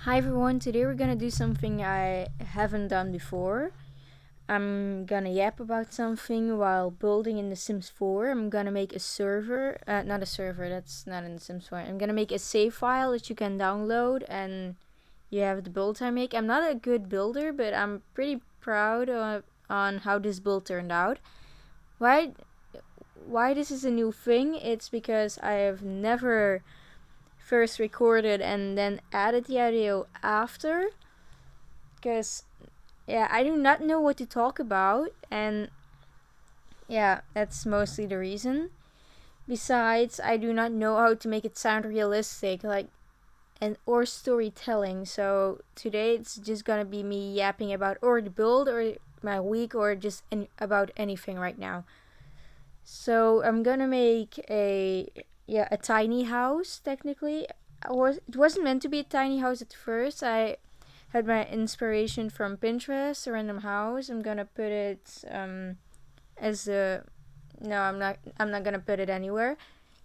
Hi everyone, today we're gonna do something I haven't done before. I'm gonna yap about something while building in The Sims 4. I'm gonna make a server, not a server, that's not in The Sims 4. I'm gonna make a save file that you can download and you have the build I make. I'm not a good builder, but I'm pretty proud on how this build turned out. Why, why this is a new thing? It's because I have never first recorded and then added the audio after, because I do not know what to talk about, and that's mostly the reason. Besides, I do not know how to make it sound realistic, or storytelling. So today it's just gonna be me yapping about or the build or my week or just about anything right now. So I'm gonna make a tiny house technically. It wasn't meant to be a tiny house at first. I had my inspiration from Pinterest, a random house. I'm gonna put it as a no. I'm not gonna put it anywhere.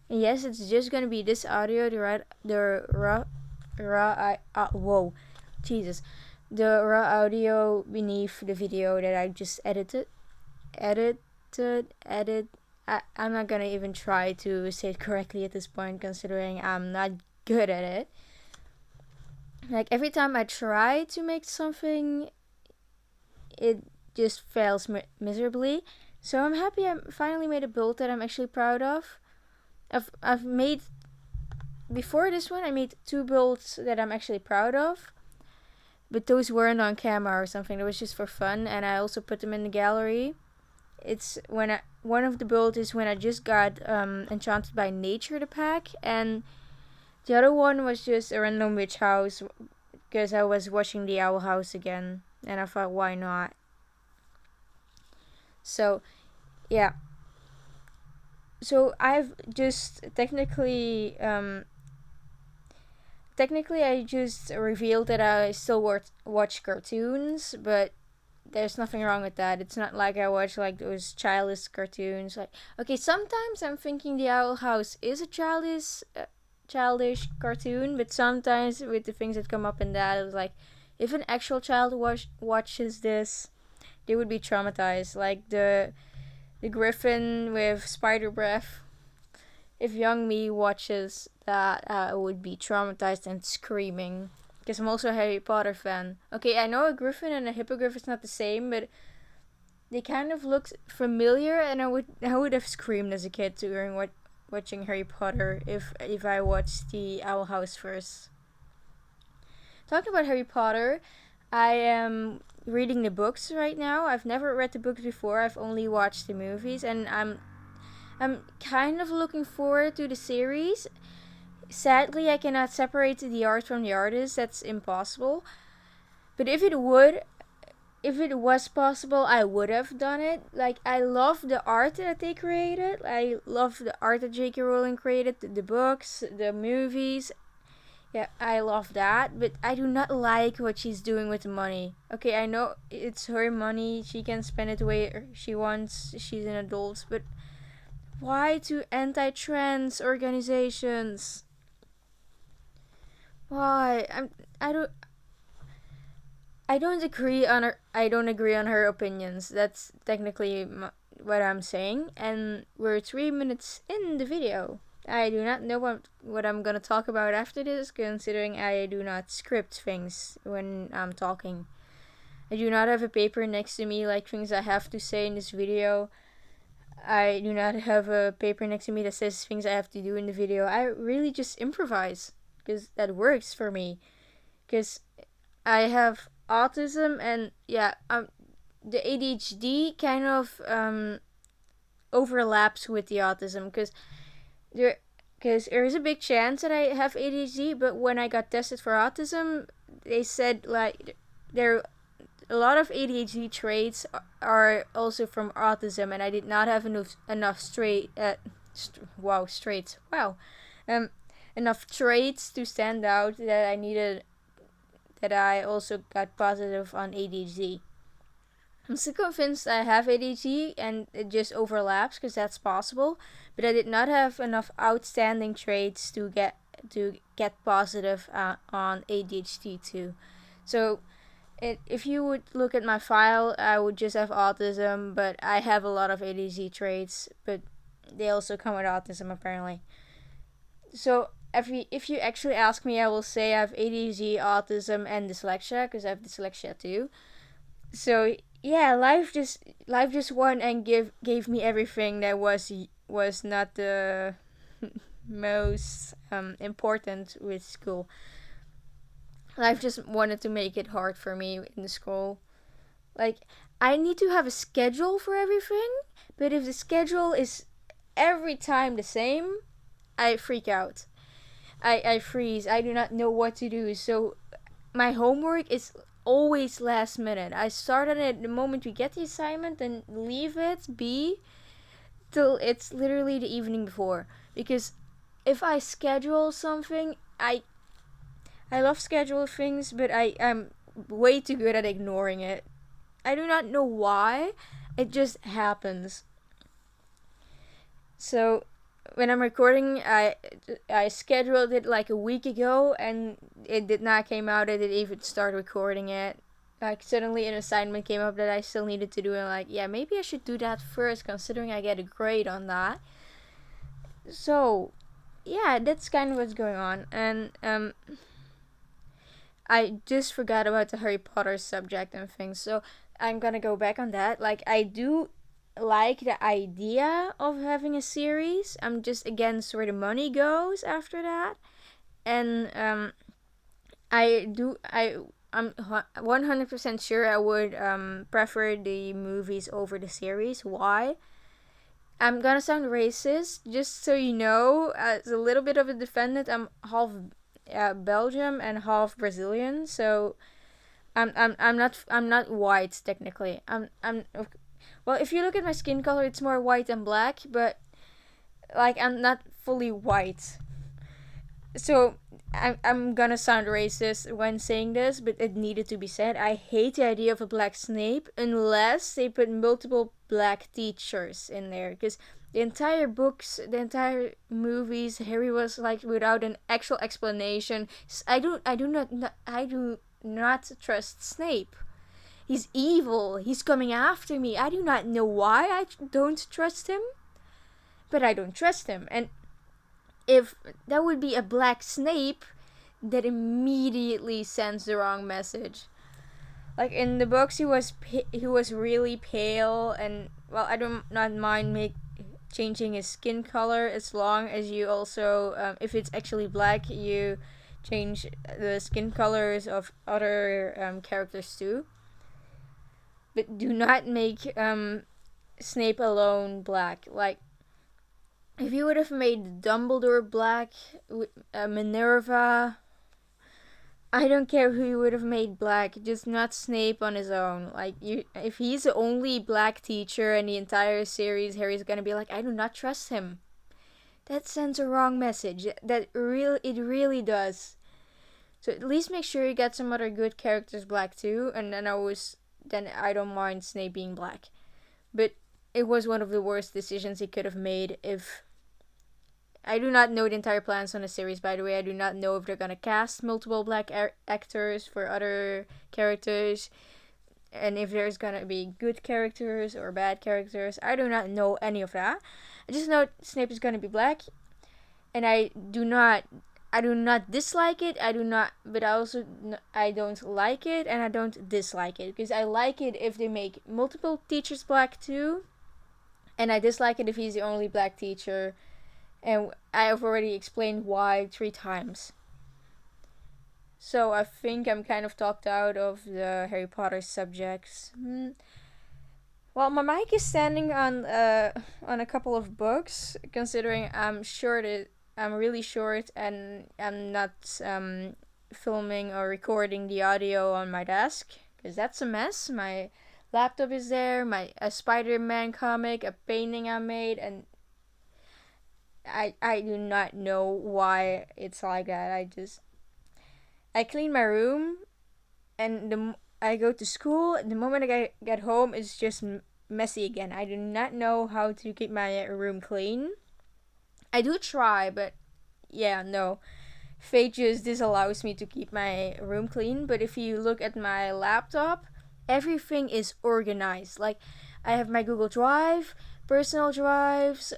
And yes, it's just gonna be this audio. Whoa, Jesus, the raw audio beneath the video that I just edit. I'm not gonna even try to say it correctly at this point, considering I'm not good at it. Like every time I try to make something, it just fails miserably. So I'm happy I finally made a build that I'm actually proud of. I've made before this one. I made two builds that I'm actually proud of, but those weren't on camera or something. It was just for fun, and I also put them in the gallery. It's one of the builds is when I just got Enchanted by Nature the pack, and the other one was just a random witch house because I was watching the Owl House again, and I thought, why not? So, yeah. So I've just technically I just revealed that I still watch cartoons, but there's nothing wrong with that. It's not like I watch like those childish cartoons. Like, okay, sometimes I'm thinking the Owl House is a childish cartoon, but sometimes with the things that come up in that, it was like, if an actual child watches this, they would be traumatized. Like the griffin with spider breath. If young me watches that, I would be traumatized and screaming. Because I'm also a Harry Potter fan. Okay, I know a griffin and a hippogriff is not the same, but they kind of looked familiar, and I would have screamed as a kid during watching Harry Potter if I watched the Owl House first. Talking about Harry Potter, I am reading the books right now. I've never read the books before. I've only watched the movies, and I'm kind of looking forward to the series. Sadly, I cannot separate the art from the artist. That's impossible. But if it was possible, I would have done it. Like, I love the art that they created. I love the art that J.K. Rowling created, the books, the movies. Yeah, I love that, but I do not like what she's doing with the money. Okay, I know it's her money. She can spend it the way she wants. She's an adult, but why to anti-trans organizations? Why? I don't I don't agree on her opinions. That's technically what I'm saying, and we're 3 minutes in the video. I do not know what I'm gonna talk about after this, considering I do not script things when I'm talking. I do not have a paper next to me like things I have to say in this video. I do not have a paper next to me that says things I have to do in the video. I really just improvise because that works for me. Because I have autism, and the ADHD kind of overlaps with the autism, there is a big chance that I have ADHD. But when I got tested for autism, they said like there a lot of ADHD traits are also from autism, and I did not have um enough traits to stand out that I also got positive on ADHD. I'm still convinced I have ADHD and it just overlaps because that's possible, but I did not have enough outstanding traits to get to get positive on ADHD too. So if you would look at my file, I would just have autism, but I have a lot of ADHD traits, but they also come with autism apparently. So if you actually ask me, I will say I have ADHD, autism, and dyslexia because I have dyslexia too. So yeah, life just won and gave me everything that was not the most important with school. Life just wanted to make it hard for me in the school. Like, I need to have a schedule for everything, but if the schedule is every time the same, I freak out. I freeze. I do not know what to do. So my homework is always last minute. I start on it the moment we get the assignment and leave it be till it's literally the evening before. Because if I schedule something, I love schedule things, but I'm way too good at ignoring it. I do not know why. It just happens. So when I'm recording, I scheduled it like a week ago, and it did not came out. I didn't even start recording it. Like suddenly an assignment came up that I still needed to do, and like, yeah, maybe I should do that first, considering I get a grade on that. So yeah, that's kind of what's going on, and I just forgot about the Harry Potter subject and things. So I'm gonna go back on that. Like, I do like the idea of having a series. I'm just against where the money goes after that. And I'm 100% sure I would prefer the movies over the series. Why? I'm gonna sound racist, just so you know. As a little bit of a defendant, I'm half Belgium and half Brazilian, so I'm not white technically. I'm well, if you look at my skin color, it's more white and black, but like I'm not fully white. So I'm gonna sound racist when saying this, but it needed to be said. I hate the idea of a black Snape unless they put multiple black teachers in there, because the entire books, the entire movies, Harry was like without an actual explanation. I do not trust Snape. He's evil. He's coming after me. I do not know why I don't trust him, but I don't trust him. And if that would be a black Snape, that immediately sends the wrong message. Like in the books, he was really pale, and well, I do not mind changing his skin color as long as you also, if it's actually black, you change the skin colors of other characters too. But do not make Snape alone black. Like, if you would have made Dumbledore black, Minerva, I don't care who you would have made black, just not Snape on his own. Like, if he's the only black teacher in the entire series, Harry's gonna be like, I do not trust him. That sends a wrong message. It really does. So at least make sure you get some other good characters black too, and then I don't mind Snape being black. But it was one of the worst decisions he could have made. If I do not know the entire plans on the series, by the way. I do not know if they're gonna cast multiple black actors for other characters, and if there's gonna be good characters or bad characters. I do not know any of that. I just know Snape is gonna be black, and I do not dislike it. I don't like it, and I don't dislike it, because I like it if they make multiple teachers black too, and I dislike it if he's the only black teacher, and I have already explained why 3 times. So I think I'm kind of talked out of the Harry Potter subjects. Well, my mic is standing on a couple of books, considering I'm really short and I'm not filming or recording the audio on my desk, because that's a mess. My laptop is there, a Spider-Man comic, a painting I made, and I do not know why it's like that. I clean my room, and I go to school. The moment I get home, it's just messy again. I do not know how to keep my room clean. I do try, but yeah, no. fate just disallows me to keep my room clean. But if you look at my laptop, everything is organized. Like, I have my Google Drive, personal drives,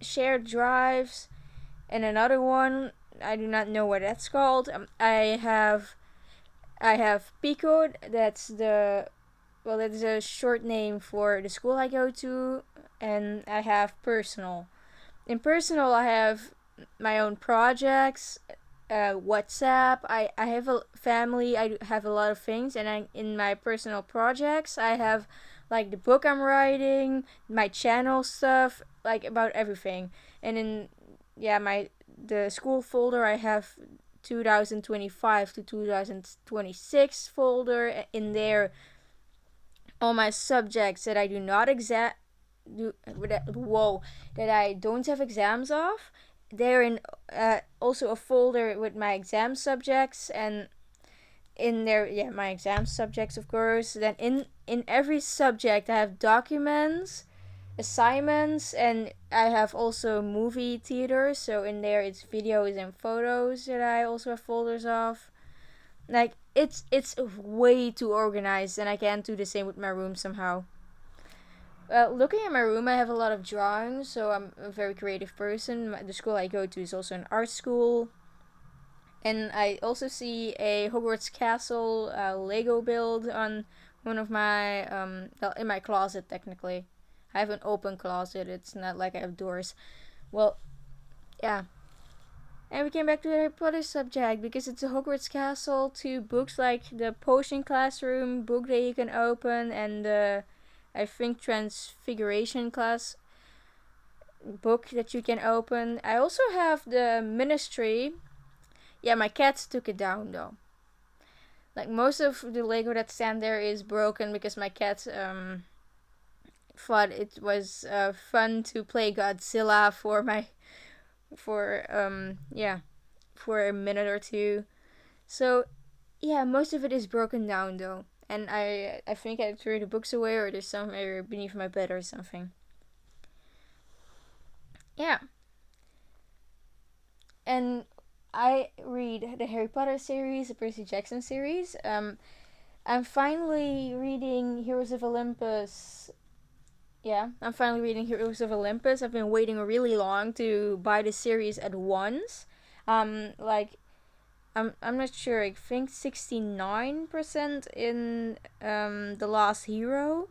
shared drives, and another one. I do not know what that's called. I have Pico. That's a short name for the school I go to, and I have personal. In personal, I have my own projects, WhatsApp. I have a family. I have a lot of things, and in my personal projects, I have like the book I'm writing, my channel stuff, like about everything. And in my the school folder, I have 2025 to 2026 folder. In there, all my subjects that I do not do that I don't have exams of. They're in also a folder with my exam subjects, and in there, my exam subjects, of course. Then in every subject I have documents, assignments, and I have also movie theaters. So in there it's videos and photos that I also have folders of. Like, it's way too organized, and I can't do the same with my room somehow. Looking at my room, I have a lot of drawings, so I'm a very creative person. The school I go to is also an art school. And I also see a Hogwarts castle Lego build on one of my, in my closet, technically. I have an open closet, it's not like I have doors. Well, yeah. And we came back to the Harry Potter subject because it's a Hogwarts castle, to books like the Potion Classroom book that you can open, and the, I think, Transfiguration class book that you can open. I also have the Ministry. Yeah, my cats took it down though. Like, most of the Lego that stand there is broken because my cats thought it was fun to play Godzilla for for a minute or two. So yeah, most of it is broken down though, and I think I threw the books away, or there's somewhere beneath my bed or something. Yeah, and I read the Harry Potter series, the Percy Jackson series. I'm finally reading Heroes of Olympus. Yeah, I'm finally reading Heroes of Olympus. I've been waiting really long to buy the series at once. Like, I'm not sure. I think 69% in The Last Hero,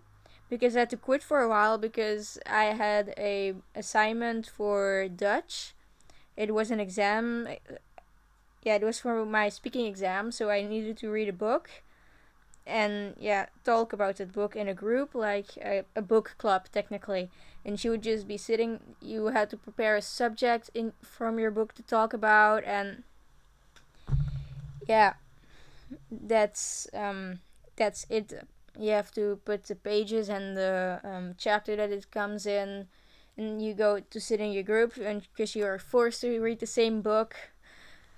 because I had to quit for a while because I had a assignment for Dutch. It was an exam. Yeah, it was for my speaking exam, so I needed to read a book and talk about that book in a group, like a book club technically. And she would just be sitting. You had to prepare a subject from your book to talk about, and yeah, that's it. You have to put the pages and the chapter that it comes in, and you go to sit in your group, and because you are forced to read the same book.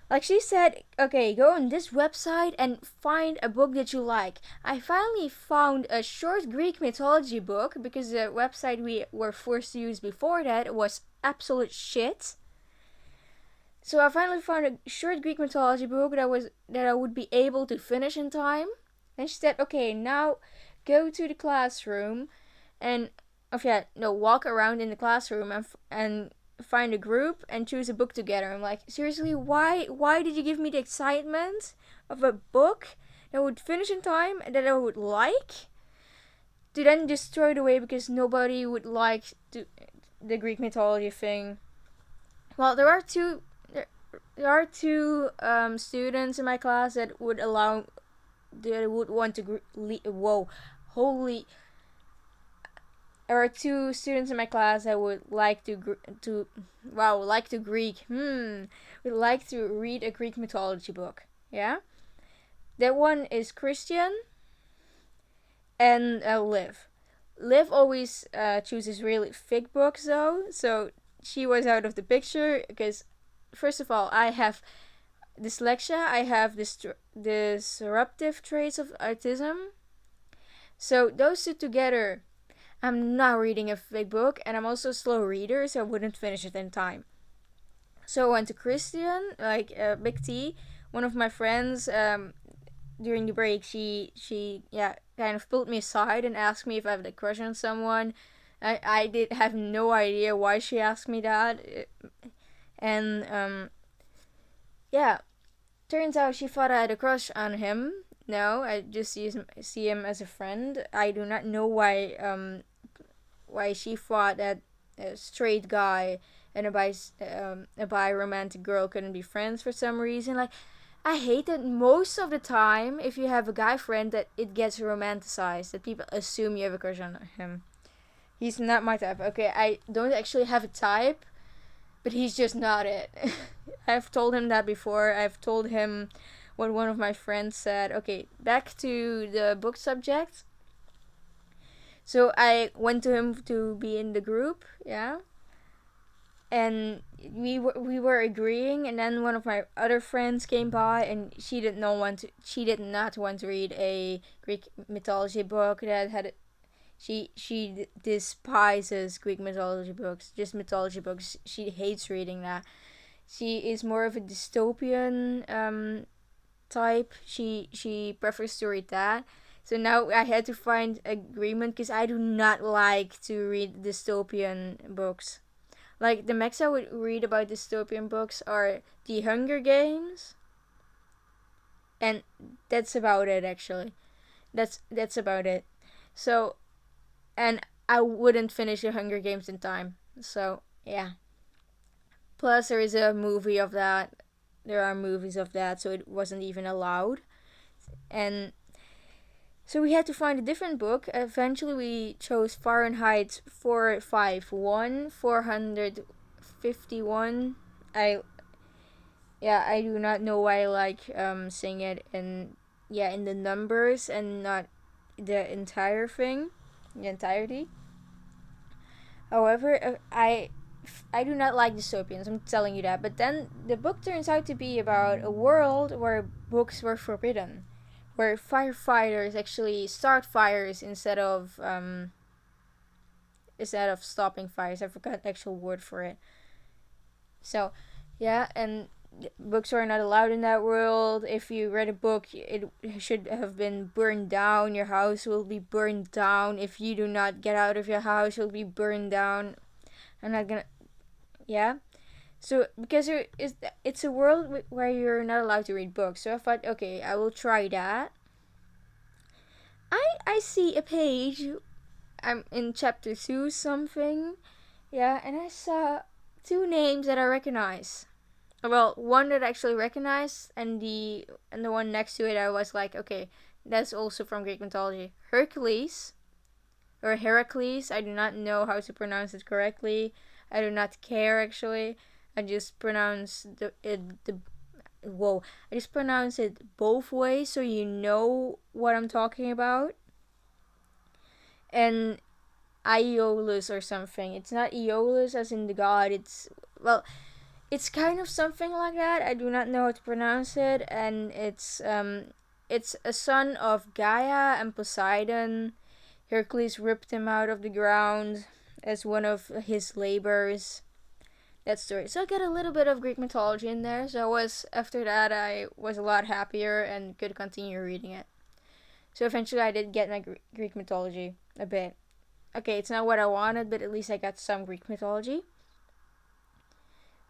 Like, she said, okay, go on this website and find a book that you like. I finally found a short Greek mythology book, because the website we were forced to use before that was absolute shit. So I finally found a short Greek mythology book that I would be able to finish in time. And she said, okay, now go to the classroom and walk around in the classroom and find a group and choose a book together. I'm like, seriously, why did you give me the excitement of a book that would finish in time and that I would like, to then just throw it away because nobody would like the Greek mythology thing? Well, there are two students in my class that would want to there are two students in my class that would like would like to read a Greek mythology book. Yeah, that one is Christian and Liv. Liv always chooses really thick books though, so she was out of the picture because, first of all, I have dyslexia. I have disruptive traits of autism. So those two together, I'm not reading a thick book, and I'm also a slow reader, so I wouldn't finish it in time. So I went to Christian, like Big T. One of my friends, during the break, she yeah kind of pulled me aside and asked me if I have a crush on someone. I did have no idea why she asked me that, and yeah, turns out she thought I had a crush on him. No, I just see him as a friend. I do not know why she thought that a straight guy and a bi romantic girl couldn't be friends for some reason. Like, I hate that most of the time, if you have a guy friend, that it gets romanticized, that people assume you have a crush on him. He's not my type. Okay, I don't actually have a type, but he's just not it. I've told him that before. I've told him what one of my friends said. Okay, back to the book subject. So I went to him to be in the group, yeah, and we were agreeing, and then one of my other friends came by, and she did not want to read a Greek mythology book that had she despises Greek mythology books, just mythology books. She hates reading that. She is more of a dystopian type. She prefers to read that. So now I had to find agreement because I do not like to read dystopian books. Like the max I would read about dystopian books are The Hunger Games, and that's about it actually. That's about it. So, and I wouldn't finish The Hunger Games in time. So yeah. Plus there is a movie of that. There are movies of that, so it wasn't even allowed. And so we had to find a different book. Eventually, we chose Fahrenheit 451, 451. I I do not know why I like saying it in in the numbers and not the entire thing, the entirety. However, I do not like dystopians. I'm telling you that. But then the book turns out to be about a world where books were forbidden, where firefighters actually start fires instead of stopping fires. I forgot the actual word for it. So, yeah, and books were not allowed in that world. If you read a book, it should have been burned down. Your house will be burned down. If you do not get out of your house, you'll be burned down. I'm not gonna. Yeah. So because it's a world where you're not allowed to read books. So I thought, okay, I will try that. I see a page. I'm in chapter 2 something. Yeah, and I saw two names that I recognize. Well, one that I actually recognized, and the one next to it I was like, okay, that's also from Greek mythology. Hercules or Heracles. I do not know how to pronounce it correctly. I do not care actually. I just pronounce the whoa. I just pronounce it both ways so you know what I'm talking about. And Aeolus or something. It's not Aeolus as in the god. It's kind of something like that. I do not know how to pronounce it, and it's a son of Gaia and Poseidon. Hercules ripped him out of the ground as one of his labors. That story. So I got a little bit of Greek mythology in there. So after that I was a lot happier and could continue reading it. So eventually I did get my Greek mythology a bit. Okay, it's not what I wanted, but at least I got some Greek mythology.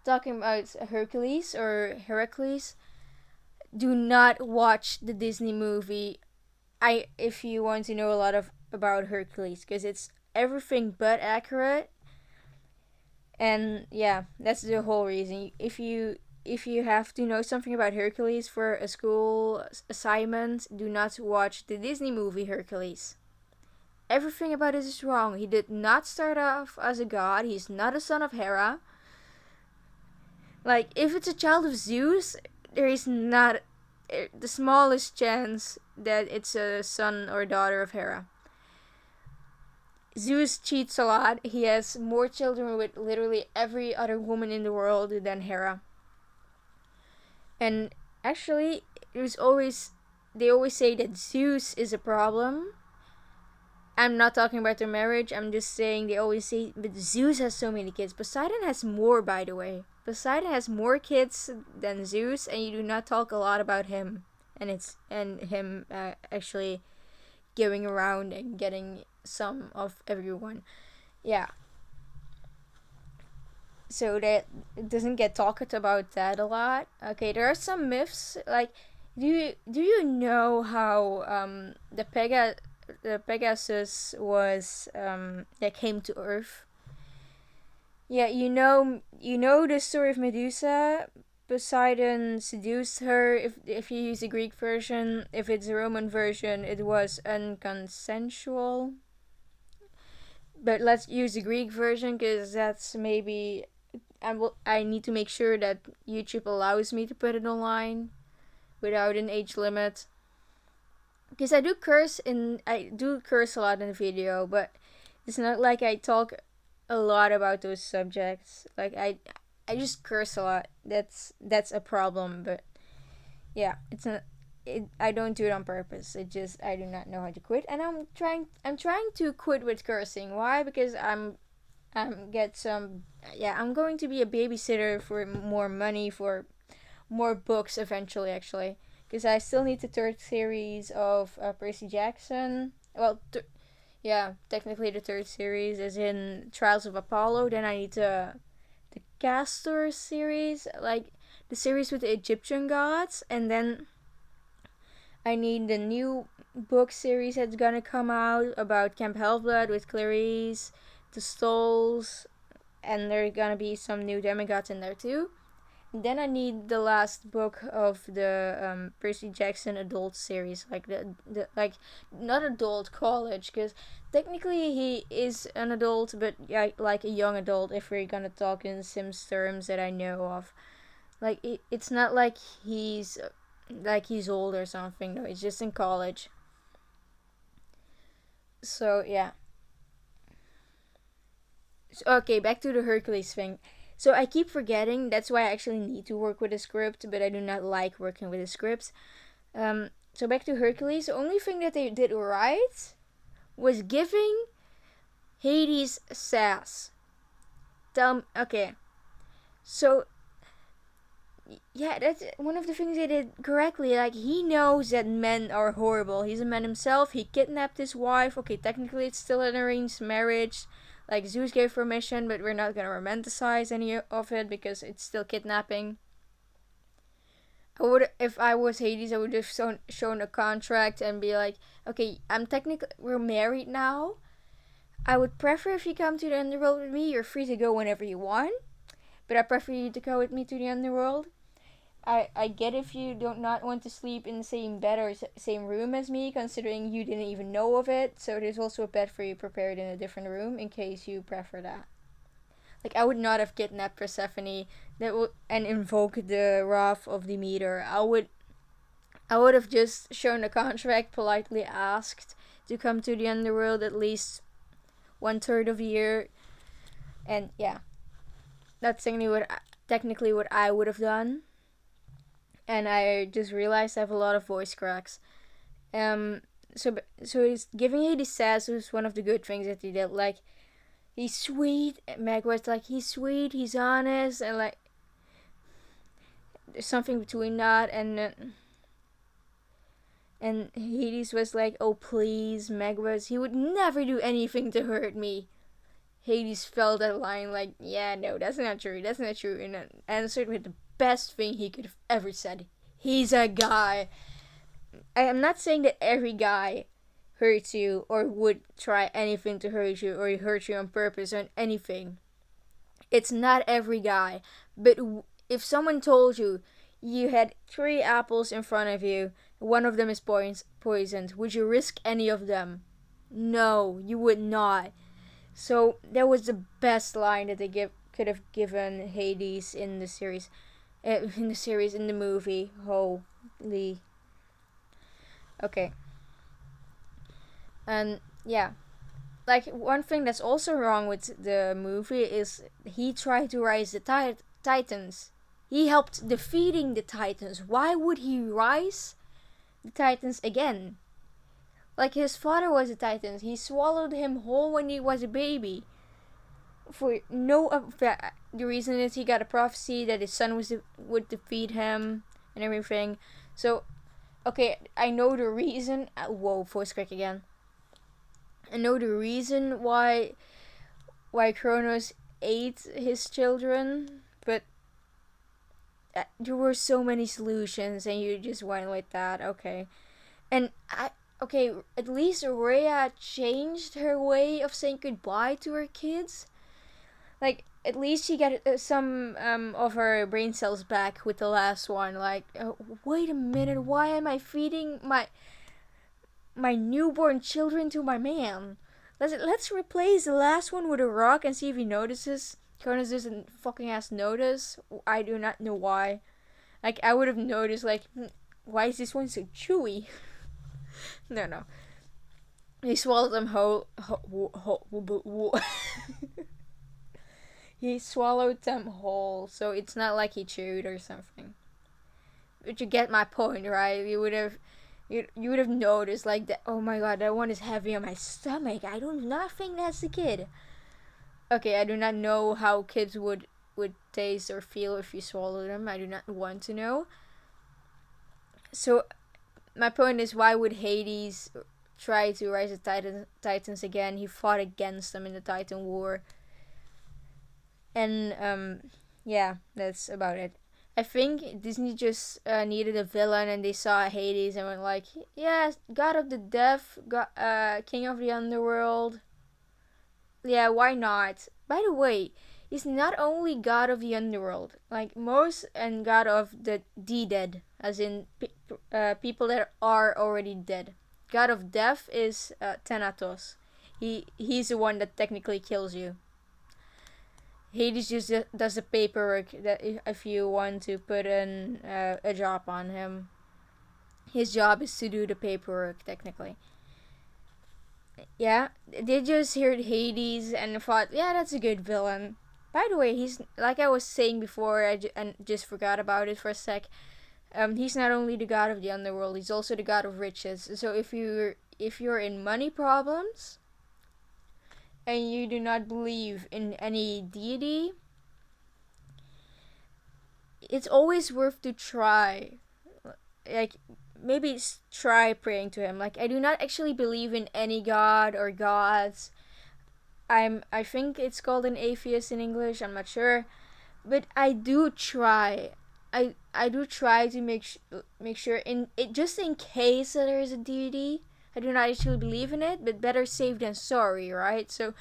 Talking about Hercules or Heracles, do not watch the Disney movie. If you want to know a lot about Hercules, because it's everything but accurate. And yeah, that's the whole reason. If you have to know something about Hercules for a school assignment, do not watch the Disney movie Hercules. Everything about it is wrong. He did not start off as a god. He's not a son of Hera. Like, if it's a child of Zeus, there is not the smallest chance that it's a son or daughter of Hera. Zeus cheats a lot. He has more children with literally every other woman in the world than Hera. And actually, they always say that Zeus is a problem. I'm not talking about their marriage. I'm just saying they always say, but Zeus has so many kids. Poseidon has more, by the way. Poseidon has more kids than Zeus, and you do not talk a lot about him, and him actually going around and getting some of everyone. Yeah. So that it doesn't get talked about that a lot. Okay, there are some myths like do you know how the Pegasus was that came to Earth? Yeah, you know the story of Medusa. Poseidon seduced her. If you use the Greek version, if it's a Roman version, it was unconsensual. But let's use the Greek version because that's maybe I need to make sure that YouTube allows me to put it online without an age limit. Because I do curse a lot in the video, but it's not like I talk a lot about those subjects. Like I just curse a lot. That's a problem, but yeah, it's not. I don't do it on purpose. It just I do not know how to quit, and I'm trying to quit with cursing. Why? Because get some yeah, I'm going to be a babysitter for more money for more books eventually actually, because I still need the third series of Percy Jackson. Well, yeah, technically the third series is in Trials of Apollo. Then I need the Castor series, like the series with the Egyptian gods, and then I need the new book series that's gonna come out about Camp Half-Blood with Clarice, the Stolls, and there are gonna be some new demigods in there too. And then I need the last book of the Percy Jackson adult series, like the like not adult college, because technically he is an adult, but yeah, like a young adult if we're gonna talk in Sims terms that I know of. Like it's not like he's old or something. No, he's just in college. So yeah. So, okay, back to the Hercules thing. So I keep forgetting. That's why I actually need to work with a script, but I do not like working with the scripts. So back to Hercules. The only thing that they did right was giving Hades sass. Okay. So yeah, that's one of the things they did correctly. Like, he knows that men are horrible. He's a man himself. He kidnapped his wife. Okay, technically it's still an arranged marriage. Like, Zeus gave permission, but we're not gonna romanticize any of it because it's still kidnapping. If I was Hades, I would have shown a contract and be like, okay, we're married now. I would prefer if you come to the underworld with me. You're free to go whenever you want, but I prefer you to go with me to the underworld. I get if you do not want to sleep in the same bed or same room as me, considering you didn't even know of it. So there's also a bed for you prepared in a different room in case you prefer that. Like, I would not have kidnapped Persephone and invoked the wrath of Demeter. I would have just shown a contract, politely asked to come to the underworld at least 1/3 of the year, and yeah, that's technically what I would have done. And I just realized I have a lot of voice cracks. So he's giving Hades sass was one of the good things that he did. Like, he's sweet. Meg was like, he's sweet, he's honest, and like there's something between that. And Hades was like, oh please, Meg was, he would never do anything to hurt me. Hades felt that line like, yeah, no, that's not true, and answered with the best thing he could have ever said. He's a guy. I am not saying that every guy hurts you or would try anything to hurt you or hurt you on purpose or anything. It's not every guy. But if someone told you you had 3 apples in front of you, one of them is poisoned, would you risk any of them? No, you would not. So that was the best line that they could have given Hades in the series. In the movie. Holy. Okay. And yeah. Like, one thing that's also wrong with the movie is he tried to rise the Titans. He helped defeating the Titans. Why would he rise the Titans again? Like, his father was a Titan. He swallowed him whole when he was a baby. for no the reason is he got a prophecy that his son would defeat him and everything. So okay, I know the reason. Whoa, voice crack again. I know the reason why Kronos ate his children, but there were so many solutions, and you just went with that. Okay, and okay, at least Rhea changed her way of saying goodbye to her kids. Like, at least she got some of her brain cells back with the last one. Like, wait a minute, why am I feeding my newborn children to my man? Let's replace the last one with a rock and see if he notices. Cronus doesn't fucking ass notice. I do not know why. Like, I would have noticed, like, why is this one so chewy? No. He swallowed them whole. He swallowed them whole, so it's not like he chewed or something. But you get my point, right? You would have noticed, like, that. Oh my god, that one is heavy on my stomach. I do not think that's the kid. Okay, I do not know how kids would taste or feel if you swallow them. I do not want to know. So, my point is, why would Hades try to rise the Titans again? He fought against them in the Titan War. And, yeah, that's about it. I think Disney just needed a villain, and they saw Hades and went like, yeah, God of the Death, King of the Underworld. Yeah, why not? By the way, he's not only God of the Underworld, like most, and God of the dead, as in people that are already dead. God of Death is Thanatos. He's the one that technically kills you. Hades just does the paperwork that if you want to put in a job on him. His job is to do the paperwork, technically. Yeah, they just heard Hades and thought, yeah, that's a good villain. By the way, he's, like I was saying before, and just forgot about it for a sec. He's not only the god of the underworld, he's also the god of riches. So if you're in money problems, and you do not believe in any deity, it's always worth to try. Like, maybe try praying to him. Like, I do not actually believe in any god or gods. I think it's called an atheist in English, I'm not sure. But I do try. I do try to make sure, just in case that there is a deity. I do not actually believe in it, but better safe than sorry, right? So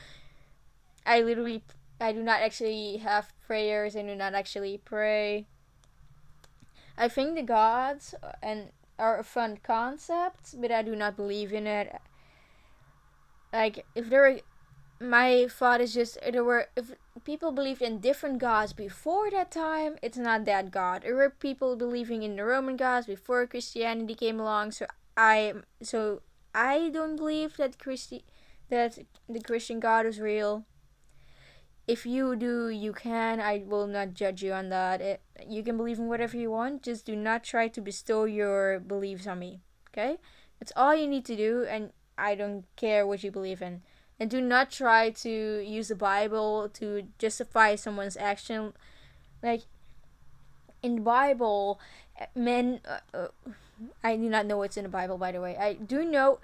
I do not actually have prayers. I do not actually pray. I think the gods are a fun concept, but I do not believe in it. Like, my thought is just, if people believed in different gods before that time, it's not that god. There were people believing in the Roman gods before Christianity came along, so I don't believe that the Christian God is real. If you do, you can. I will not judge you on that. You can believe in whatever you want. Just do not try to bestow your beliefs on me. Okay? That's all you need to do, and I don't care what you believe in. And do not try to use the Bible to justify someone's action. Like, in the Bible, men... I do not know what's in the Bible, by the way. I do know...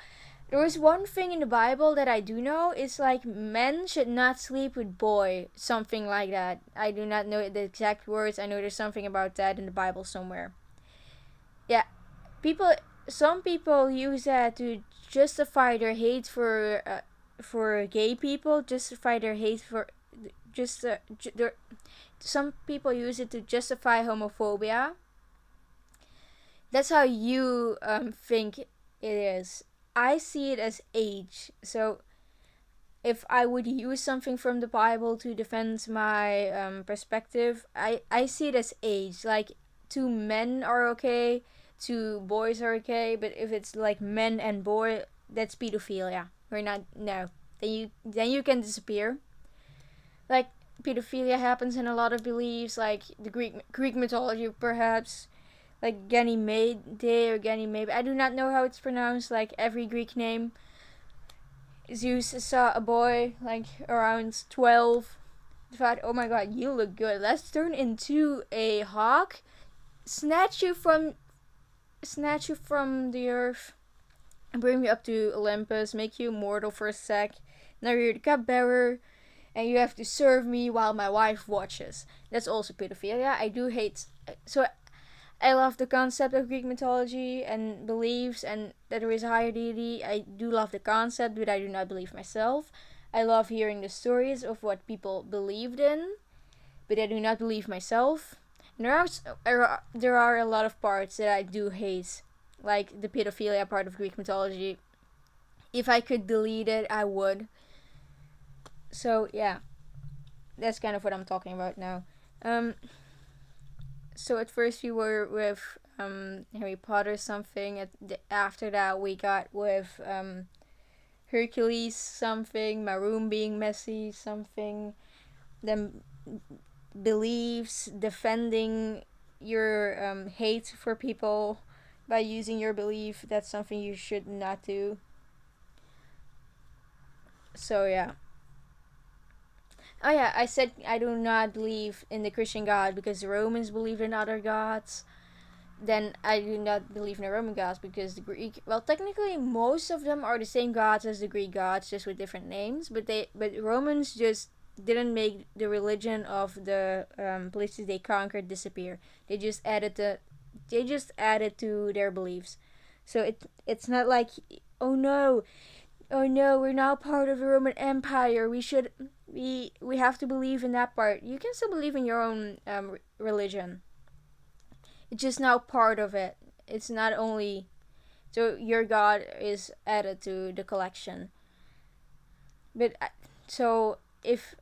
There was one thing in the Bible that I do know. It's like, men should not sleep with boy. Something like that. I do not know the exact words. I know there's something about that in the Bible somewhere. Yeah. Some people use that to justify their hate for gay people. Justify their hate for... some people use it to justify homophobia. That's how you think it is. I see it as age. So if I would use something from the Bible to defend my perspective, I see it as age. Like, 2 men are okay, 2 boys are okay, but if it's like men and boy, that's pedophilia. We're not, no. Then you can disappear. Like, pedophilia happens in a lot of beliefs, like the Greek mythology, perhaps. Like Ganymede or Ganymede. I do not know how it's pronounced, like every Greek name. Zeus saw a boy, like around 12. thought, oh my god, you look good. Let's turn into a hawk, snatch you from the earth, and bring you up to Olympus, make you immortal for a sec. Now you're the cupbearer, and you have to serve me while my wife watches. That's also pedophilia. I do hate. So I love the concept of Greek mythology and beliefs, and that there is a higher deity. I do love the concept, but I do not believe myself. I love hearing the stories of what people believed in, but I do not believe myself. And there are a lot of parts that I do hate, like the pedophilia part of Greek mythology. If I could delete it, I would. So yeah, that's kind of what I'm talking about now. So at first we were with Harry Potter something. After that we got with Hercules something, my room being messy something, then beliefs, defending your hate for people by using your belief. That's something you should not do. So yeah. Oh yeah, I said I do not believe in the Christian God because the Romans believed in other gods. Then I do not believe in the Roman gods because the Greek, well, technically most of them are the same gods as the Greek gods, just with different names. But Romans just didn't make the religion of the places they conquered disappear. They just added to their beliefs. So it's not like, oh no, we're now part of the Roman Empire. We have to believe in that part. You can still believe in your own religion. It's just now part of it. It's not only, so your god is added to the collection. But if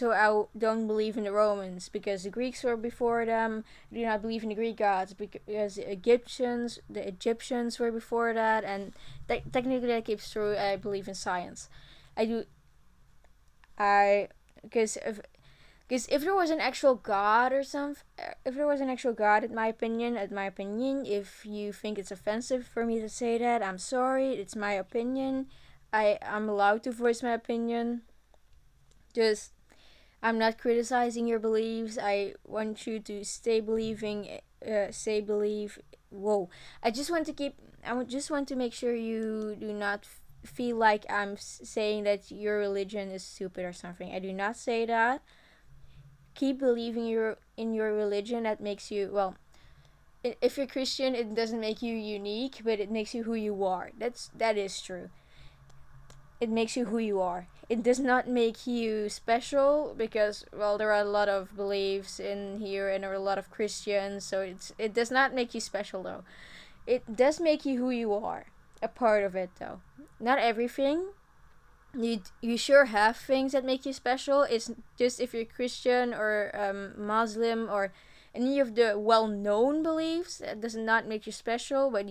I don't believe in the Romans because the Greeks were before them. I do not believe in the Greek gods because the Egyptians were before that, and technically that keeps true. I believe in science. Because if there was an actual god or something, if there was an actual god, in my opinion, if you think it's offensive for me to say that, I'm sorry. It's my opinion. I'm allowed to voice my opinion. Just, I'm not criticizing your beliefs. I want you to stay believing. Whoa! I just want to make sure you do not feel like I'm saying that your religion is stupid or something. I do not say that. Keep believing in your religion. That makes you, well, if you're Christian, it doesn't make you unique, but it makes you who you are. That is true. It makes you who you are. It does not make you special because, well, there are a lot of beliefs in here and there are a lot of Christians, so it does not make you special though. It does make you who you are. A part of it though. Not everything. You sure have things that make you special. It's just if you're Christian or Muslim or any of the well-known beliefs, that does not make you special. But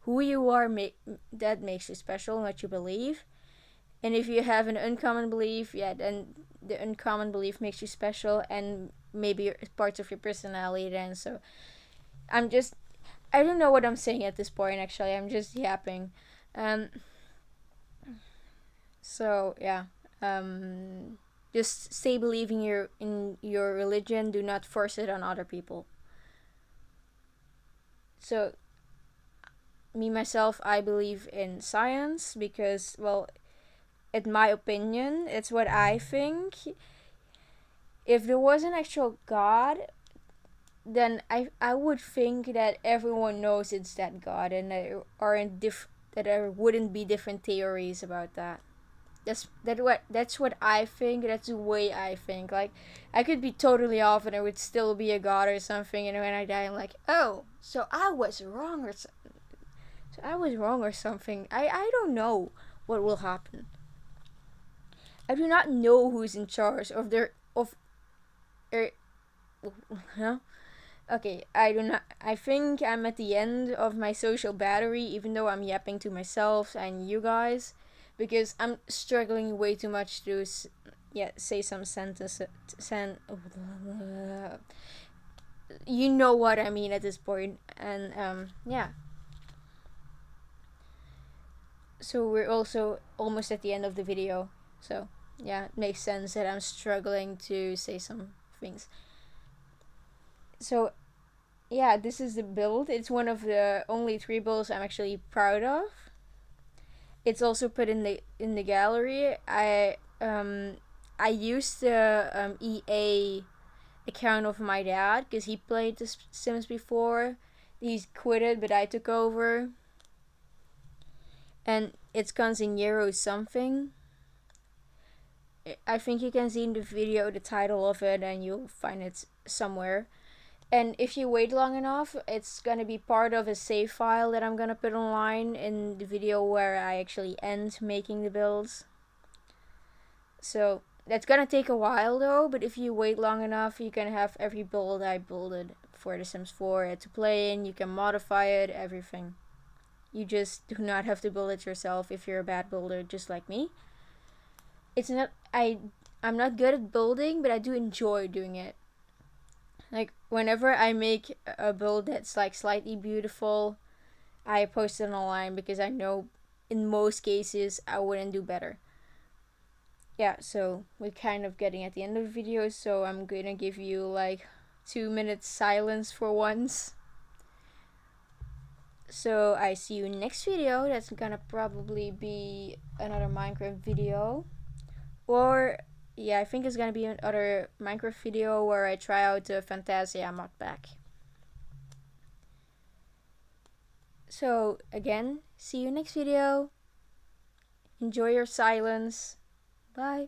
who you are, that makes you special and what you believe. And if you have an uncommon belief, yeah, then the uncommon belief makes you special and maybe parts of your personality. Then so, I don't know what I'm saying at this point. Actually, I'm just yapping. So yeah, just stay believing in your religion. Do not force it on other people. So me myself, I believe in science because, well, in my opinion, it's what I think. If there was an actual God, then I would think that everyone knows it's that God, and that there wouldn't be different theories about that. That's what I think. That's the way I think. Like, I could be totally off, and there would still be a God or something. And when I die, I'm like, oh, so I was wrong or something. I don't know what will happen. I do not know who's in charge of huh? Okay, I do not. I think I'm at the end of my social battery, even though I'm yapping to myself and you guys, because I'm struggling way too much to say some sentences. You know what I mean at this point, and yeah. So we're also almost at the end of the video. So yeah, it makes sense that I'm struggling to say some things. So yeah, this is the build. It's one of the only 3 builds I'm actually proud of. It's also put in the gallery. I used the EA account of my dad because he played The Sims before. He's quitted, but I took over. And it's Canzinero something. I think you can see in the video the title of it, and you'll find it somewhere. And if you wait long enough, it's gonna be part of a save file that I'm gonna put online in the video where I actually end making the builds. So that's gonna take a while though, but if you wait long enough, you can have every build I builded for The Sims 4 to play in. You can modify it, everything. You just do not have to build it yourself if you're a bad builder, just like me. It's not I'm not good at building, but I do enjoy doing it. Like whenever I make a build that's like slightly beautiful, I post it online because I know in most cases I wouldn't do better. Yeah, so we're kind of getting at the end of the video, so I'm gonna give you like 2 minutes silence for once. So I see you next video. That's gonna probably be another Minecraft video. Or yeah, I think it's gonna be another Minecraft video where I try out the Fantasia mod pack. So again, see you next video. Enjoy your silence. Bye.